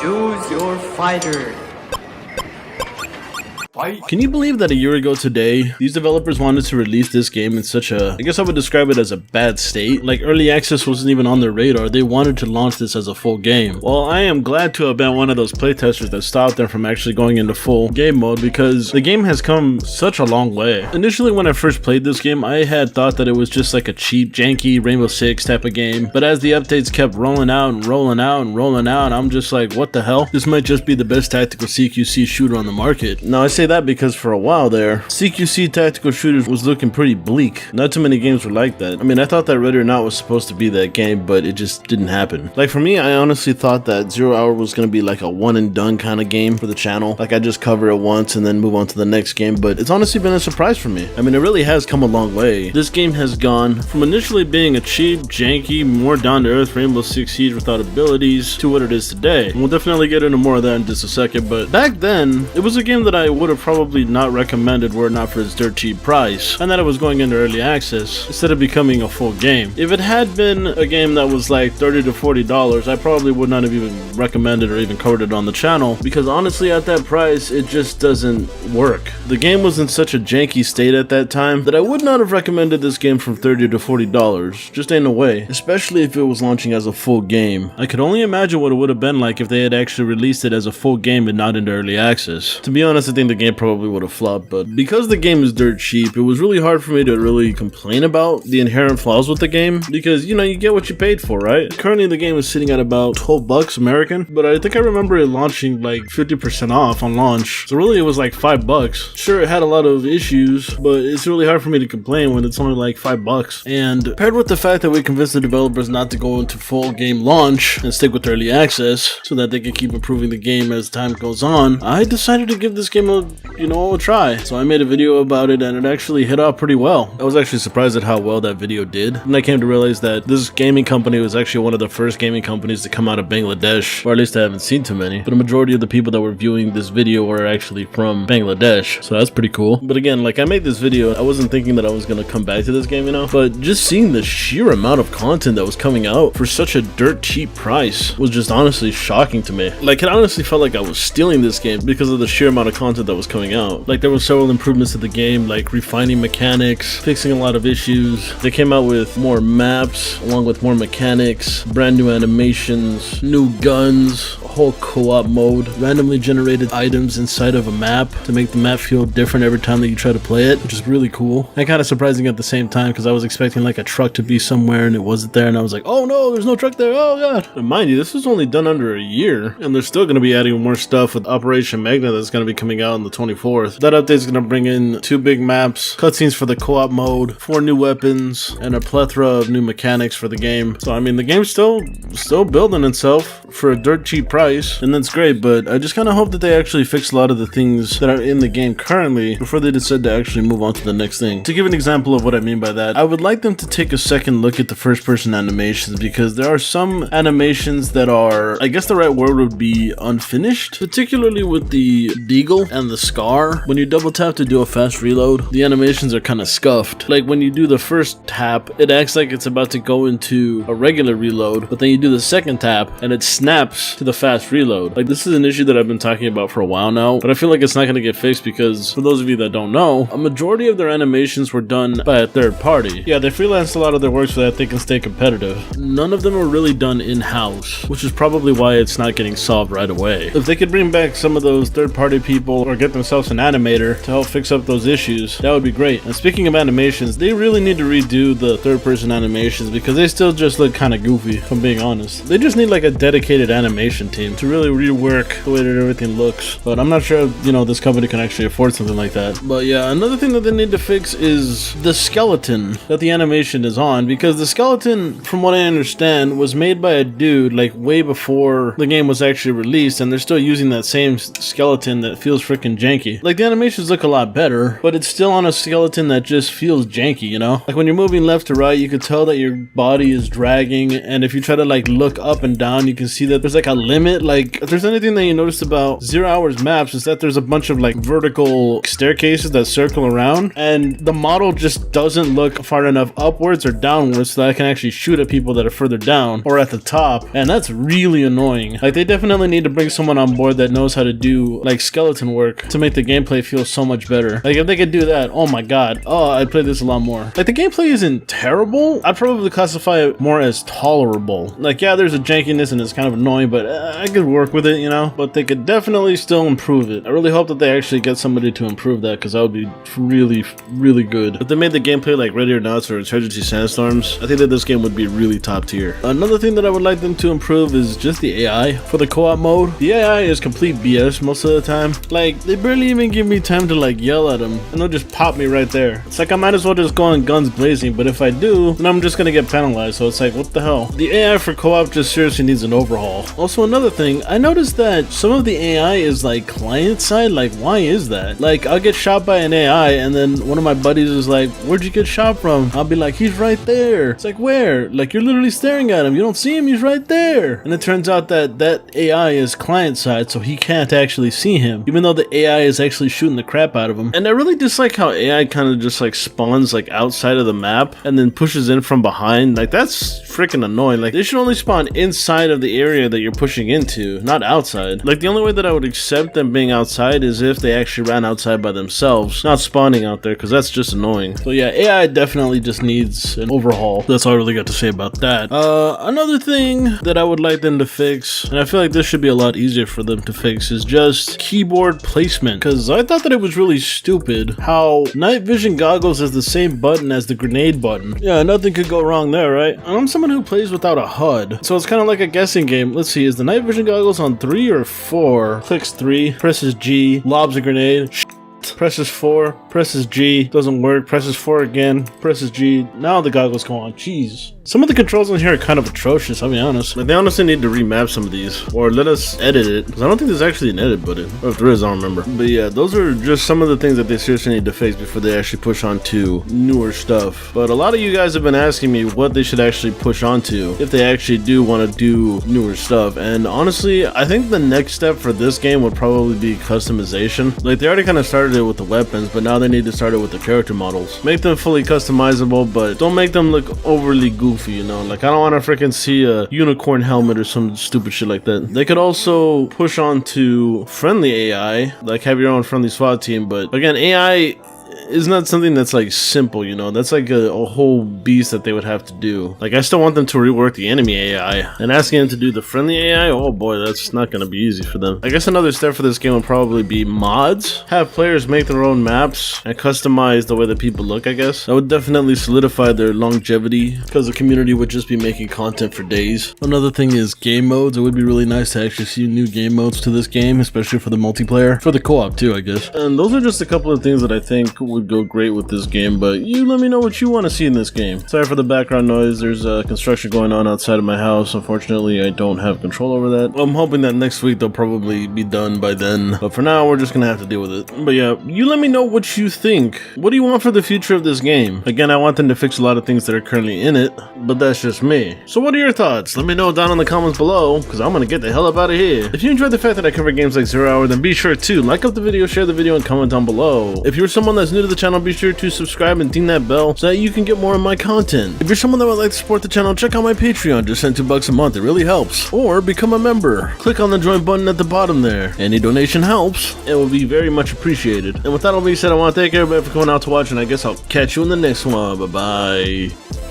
Choose your fighter. Can you believe that a year ago today, these developers wanted to release this game in such a, I guess I would describe it as a bad state? Like, early access wasn't even on their radar. They wanted to launch this as a full game. Well, I am glad to have been one of those playtesters that stopped them from actually going into full game mode, because the game has come such a long way. Initially, when I first played this game, I had thought that it was just like a cheap, janky Rainbow Six type of game, but as the updates kept rolling out and rolling out and rolling out, I'm just like, what the hell? This might just be the best tactical CQC shooter on the market. Now, I say that because for a while there, CQC tactical shooters was looking pretty bleak. Not too many games were like that. I mean, I thought that Ready or Not was supposed to be that game, but it just didn't happen. Like, for me, I honestly thought that 0 Hour was going to be like a one and done kind of game for the channel. Like, I just cover it once and then move on to the next game, but it's honestly been a surprise for me. I mean, it really has come a long way. This game has gone from initially being a cheap, janky, more down-to-earth Rainbow Six Siege without abilities to what it is today. And we'll definitely get into more of that in just a second, but back then, it was a game that I would have probably not recommended were it not for its dirt cheap price, and that it was going into early access instead of becoming a full game. If it had been a game that was like $30 to $40, I probably would not have even recommended or even covered it on the channel, because honestly at that price it just doesn't work. The game was in such a janky state at that time that I would not have recommended this game from $30 to $40. Just ain't no way, especially if it was launching as a full game. I could only imagine what it would have been like if they had actually released it as a full game and not into early access. To be honest, I think the game probably would have flopped, but because the game is dirt cheap, it was really hard for me to really complain about the inherent flaws with the game, because, you know, you get what you paid for, right? Currently the game is sitting at about $12 American, but I think I remember it launching like 50% off on launch, so really it was like $5. Sure, it had a lot of issues, but it's really hard for me to complain when it's only like $5. And paired with the fact that we convinced the developers not to go into full game launch and stick with early access so that they can keep improving the game as time goes on, I decided to give this game a try. So I made a video about it and it actually hit off pretty well. I was actually surprised at how well that video did, and I came to realize that this gaming company was actually one of the first gaming companies to come out of Bangladesh, or at least I haven't seen too many, but a majority of the people that were viewing this video were actually from Bangladesh, so that's pretty cool. But again, like, I made this video, I wasn't thinking that I was gonna come back to this game, you know, but just seeing the sheer amount of content that was coming out for such a dirt cheap price was just honestly shocking to me. Like, it honestly felt like I was stealing this game because of the sheer amount of content that was coming out. Like, there were several improvements to the game, like refining mechanics, fixing a lot of issues. They came out with more maps along with more mechanics, brand new animations, new guns, a whole co-op mode, randomly generated items inside of a map to make the map feel different every time that you try to play it, which is really cool and kind of surprising at the same time, because I was expecting like a truck to be somewhere and it wasn't there, and I was like, oh no, there's no truck there, oh god. And mind you, this was only done under a year, and they're still going to be adding more stuff with Operation Magna that's going to be coming out on the 24th. That update is going to bring in 2 big maps, cutscenes for the co-op mode, 4 new weapons, and a plethora of new mechanics for the game. So I mean, the game's still building itself for a dirt cheap price, and that's great, but I just kind of hope that they actually fix a lot of the things that are in the game currently before they decide to actually move on to the next thing. To give an example of what I mean by that, I would like them to take a second look at the first person animations, because there are some animations that are, I guess the right word would be unfinished, particularly with the deagle and the scar. When you double tap to do a fast reload, the animations are kind of scuffed. Like, when you do the first tap, it acts like it's about to go into a regular reload, but then you do the second tap and it snaps to the fast reload. Like, this is an issue that I've been talking about for a while now, but I feel like it's not going to get fixed, because for those of you that don't know, a majority of their animations were done by a third party. Yeah, they freelanced a lot of their work so that they can stay competitive. None of them were really done in-house, which is probably why it's not getting solved right away. If they could bring back some of those third-party people or get themselves an animator to help fix up those issues, that would be great. And speaking of animations, they really need to redo the third-person animations, because they still just look kind of goofy, if I'm being honest. They just need like a dedicated animation team to really rework the way that everything looks, but I'm not sure, you know, this company can actually afford something like that. But yeah, another thing that they need to fix is the skeleton that the animation is on, because the skeleton, from what I understand, was made by a dude like way before the game was actually released, and they're still using that same skeleton that feels freaking janky. Like, the animations look a lot better, but it's still on a skeleton that just feels janky, you know? Like, when you're moving left to right, you can tell that your body is dragging, and if you try to like look up and down, you can see that there's like a limit it. Like, if there's anything that you noticed about 0 Hours maps, is that there's a bunch of like vertical staircases that circle around, and the model just doesn't look far enough upwards or downwards so that I can actually shoot at people that are further down or at the top, and that's really annoying. Like, they definitely need to bring someone on board that knows how to do like skeleton work to make the gameplay feel so much better. Like, if they could do that, oh my god, oh, I'd play this a lot more. Like, the gameplay isn't terrible. I'd probably classify it more as tolerable. Like, yeah, there's a jankiness and it's kind of annoying, but I could work with it, you know? But they could definitely still improve it. I really hope that they actually get somebody to improve that, because that would be really, really good. If they made the gameplay like Ready or Not or Insurgency Sandstorms, I think that this game would be really top tier. Another thing that I would like them to improve is just the AI for the co-op mode. The AI is complete BS most of the time. Like, they barely even give me time to like yell at them, and they'll just pop me right there. It's like I might as well just go on guns blazing, but if I do, then I'm just gonna get penalized, so it's like, what the hell? The AI for co-op just seriously needs an overhaul. Also, another thing, I noticed that some of the AI is like client side. Like, why is that? Like, I'll get shot by an AI, and then one of my buddies is like, where'd you get shot from? I'll be like, he's right there. It's like, where? Like, you're literally staring at him. You don't see him, he's right there. And it turns out that that AI is client side, so he can't actually see him, even though the AI is actually shooting the crap out of him. And I really dislike how AI kind of just like spawns like outside of the map and then pushes in from behind. Like, that's freaking annoying. Like, they should only spawn inside of the area that you're pushing into, not outside. Like, the only way that I would accept them being outside is if they actually ran outside by themselves, not spawning out there, because that's just annoying. So yeah, AI definitely just needs an overhaul. That's all I really got to say about that. Another thing that I would like them to fix, and I feel like this should be a lot easier for them to fix, is just keyboard placement, because I thought that it was really stupid how night vision goggles is the same button as the grenade button. Yeah, nothing could go wrong there, right? I'm someone who plays without a HUD, so it's kind of like a guessing game. Let's see, is the night vision goggles on 3 or 4? Clicks 3, presses G, lobs a grenade, presses 4, presses G, doesn't work, presses 4 again, presses G, now the goggles go on. Jeez. Some of the controls in here are kind of atrocious, I'll be honest. Like, they honestly need to remap some of these, or let us edit it, because I don't think there's actually an edit button, or if there is, I don't remember. But yeah, those are just some of the things that they seriously need to fix before they actually push on to newer stuff. But a lot of you guys have been asking me what they should actually push onto if they actually do want to do newer stuff, and honestly, I think the next step for this game would probably be customization. Like, they already kind of started it with the weapons, but now they need to start it with the character models. Make them fully customizable, but don't make them look overly goofy, you know? Like, I don't want to freaking see a unicorn helmet or some stupid shit like that. They could also push on to friendly AI, like have your own friendly SWAT team, but again, AI is not something that's like simple, you know? That's like a whole beast that they would have to do. Like, I still want them to rework the enemy AI, and asking them to do the friendly AI, oh boy, that's not gonna be easy for them. I guess another step for this game would probably be mods. Have players make their own maps and customize the way that people look, I guess. That would definitely solidify their longevity, because the community would just be making content for days. Another thing is game modes. It would be really nice to actually see new game modes to this game, especially for the multiplayer, for the co-op too, I guess. And those are just a couple of things that I think would go great with this game, but you let me know what you want to see in this game. Sorry for the background noise. There's construction going on outside of my house. Unfortunately, I don't have control over that. I'm hoping that next week they'll probably be done by then, but for now we're just gonna have to deal with it. But yeah, you let me know what you think. What do you want for the future of this game? Again, I want them to fix a lot of things that are currently in it, but that's just me. So what are your thoughts? Let me know down in the comments below, because I'm gonna get the hell up out of here. If you enjoyed the fact that I cover games like 0 Hour, then be sure to like up the video, share the video, and comment down below. If you're someone that's new to the channel, be sure to subscribe and ding that bell so that you can get more of my content. If you're someone that would like to support the channel, check out my Patreon. Just send $2 a month, it really helps. Or become a member. Click on the join button at the bottom there. Any donation helps. It will be very much appreciated. And with that all being said, I want to thank everybody for coming out to watch, and I guess I'll catch you in the next one. Bye bye.